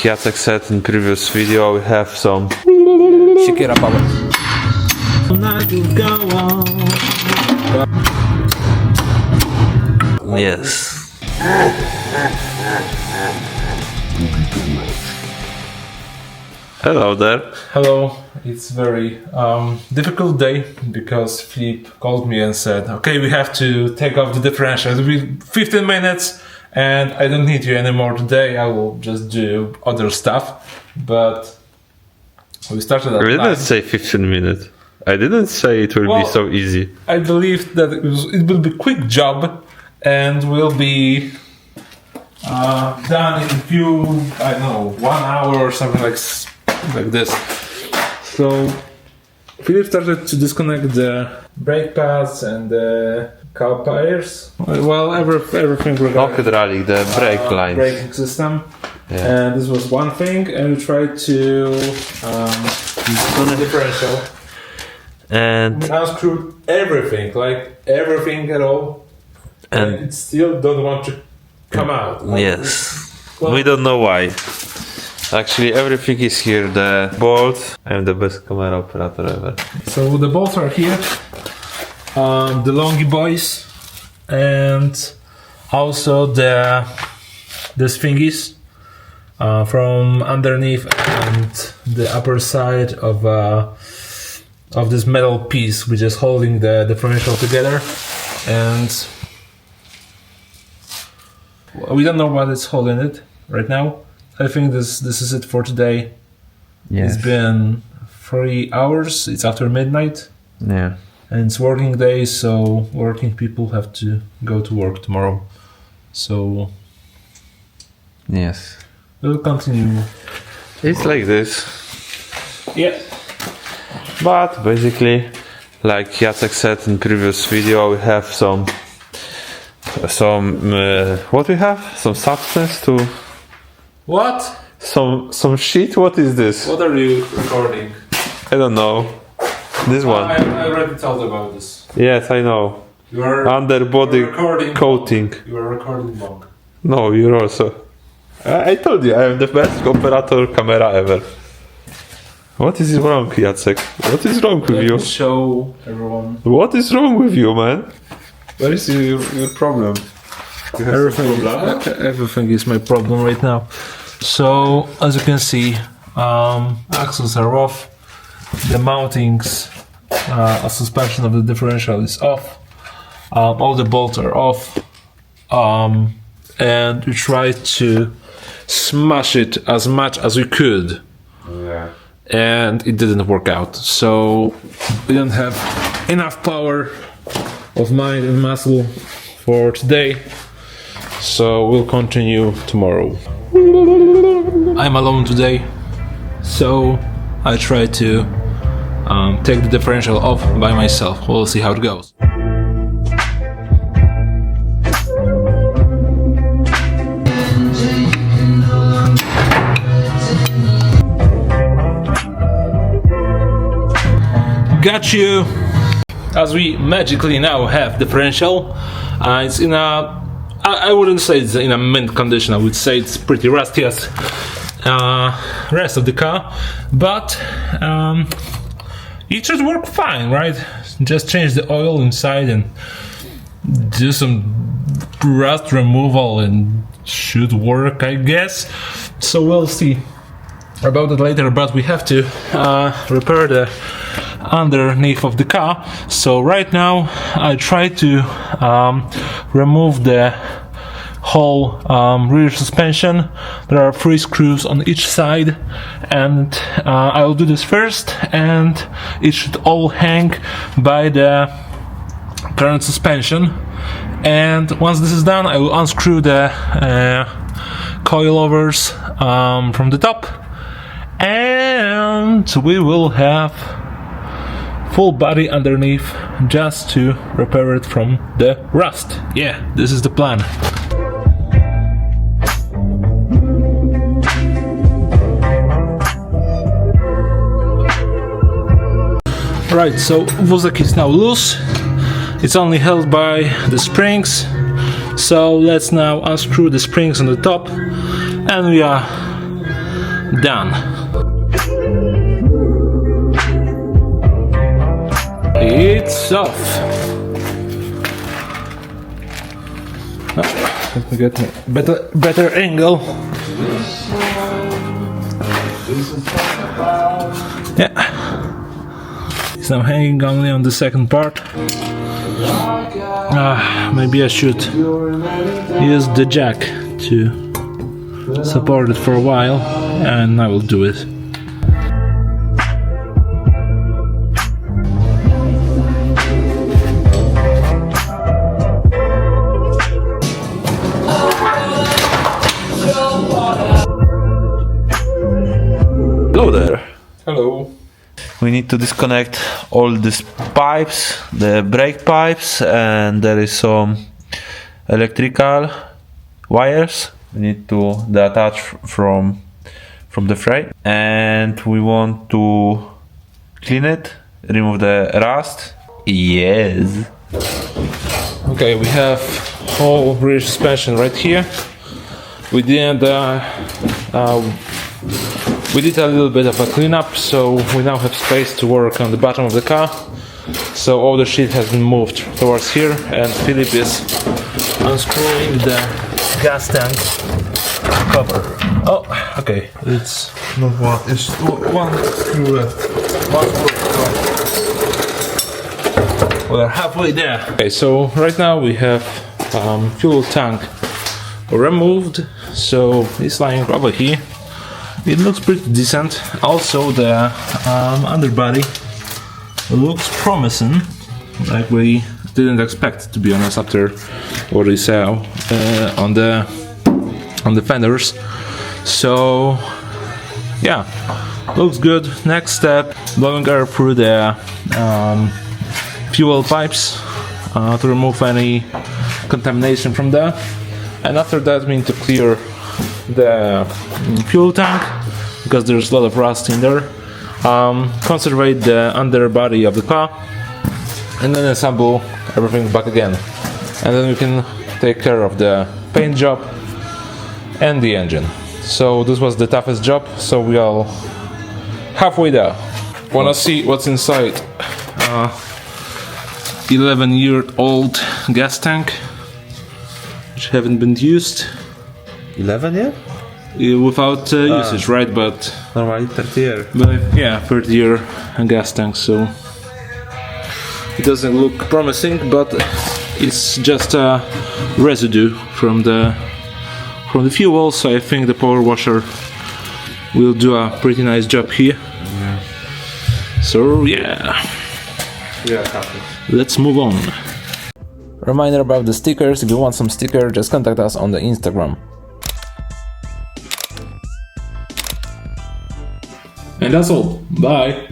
Jacek said in previous video, we have some Siekiera power. Yes. Hello there. Hello. It's very difficult day because Philip called me and said, okay, we have to take off the differential. It will be 15 minutes and I don't need you anymore today. I will just do other stuff. But we started at We didn't 9. say 15 minutes. I didn't say it will be so easy. I believe that it will be a quick job and will be done in a few, I don't know, 1 hour or something like this. So Philip started to disconnect the brake pads and the calipers. Well, everything regarding Hydraulic, the brake lines. braking system. Yeah. And this was one thing, and we tried to differential. And We unscrewed everything, like everything at all, and it still don't want to come out. Like, yes, we don't know why. Actually, everything is here. The bolt. I'm the best camera operator ever. So the bolts are here, the longy boys, and also these thingies from underneath and the upper side of this metal piece, which is holding the differential together, and we don't know what is holding it right now. I think this is it for today. Yes. It's been 3 hours. It's after midnight. Yeah. And it's working day, so working people have to go to work tomorrow. So Yes. we'll continue. It's like this. Yeah. But basically, like Jacek said in previous video, we have some what we have? Some substance to What? some shit. What is this? What are you recording? I don't know. This one. I already told about this. Yes, I know. You are Underbody recording coating. You are recording wrong. No, you're also. I told you, I am the best operator camera ever. What is wrong, Jacek? What is wrong with you? Show everyone. What is wrong with you, man? What is your problem? You have Everything is my problem right now. So as you can see, axles are off. The mountings, suspension of the differential is off. All the bolts are off. And we tried to smash it as much as we could. Yeah. And it didn't work out. So we don't have enough power of mind and muscle for today. So we'll continue tomorrow. I'm alone today, so I try to take the differential off by myself. We'll see how it goes. Got you! As we magically now have differential, it's in a, I wouldn't say it's in a mint condition, I would say it's pretty rusty as rest of the car, but it should work fine, right? Just change the oil inside and do some rust removal and should work, I guess. So we'll see about it later, but we have to repair the underneath of the car. So right now I try to remove the whole rear suspension. There are 3 screws on each side, and I'll do this first, and it should all hang by the current suspension. And once this is done, I will unscrew the coilovers from the top, and we will have full body underneath just to repair it from the rust. Yeah, this is the plan. Right, so wózek is now loose. It's only held by the springs. So let's now unscrew the springs on the top, and we are done. It's off. Oh, let me get a better angle. Yeah. It's now hanging only on the second part. Maybe I should use the jack to support it for a while, and I will do it. Hello there. Hello. We need to disconnect all these pipes, the brake pipes, and there is some electrical wires we need to detach from the frame, and we want to clean it, remove the rust. Yes. Okay, we have whole rear suspension right here. We did a little bit of a cleanup, so we now have space to work on the bottom of the car. So all the shit has been moved towards here, and Philip is unscrewing the gas tank cover. Oh, okay, it's Not one, it's one screw left. one screw. We're halfway there. Okay, so right now we have fuel tank removed, so it's lying over here. It looks pretty decent. Also, the underbody looks promising, like we didn't expect, to be honest, after what we saw on the fenders. So, yeah, looks good. Next step: blowing air through the fuel pipes to remove any contamination from there. And after that, we need to clear the fuel tank because there's a lot of rust in there. Conserve the underbody of the car, and then assemble everything back again. And then we can take care of the paint job and the engine. So this was the toughest job, so we are halfway there. Wanna see what's inside? 11-year-old gas tank, which haven't been used. 11 yet? Without usage, right? But Normally 30 years. But yeah, 30-year gas tank, so it doesn't look promising, but it's just a residue from the fuel, so I think the power washer will do a pretty nice job here. Yeah. So yeah, let's move on. Reminder about the stickers: if you want some sticker, just contact us on the Instagram. And that's all. Bye.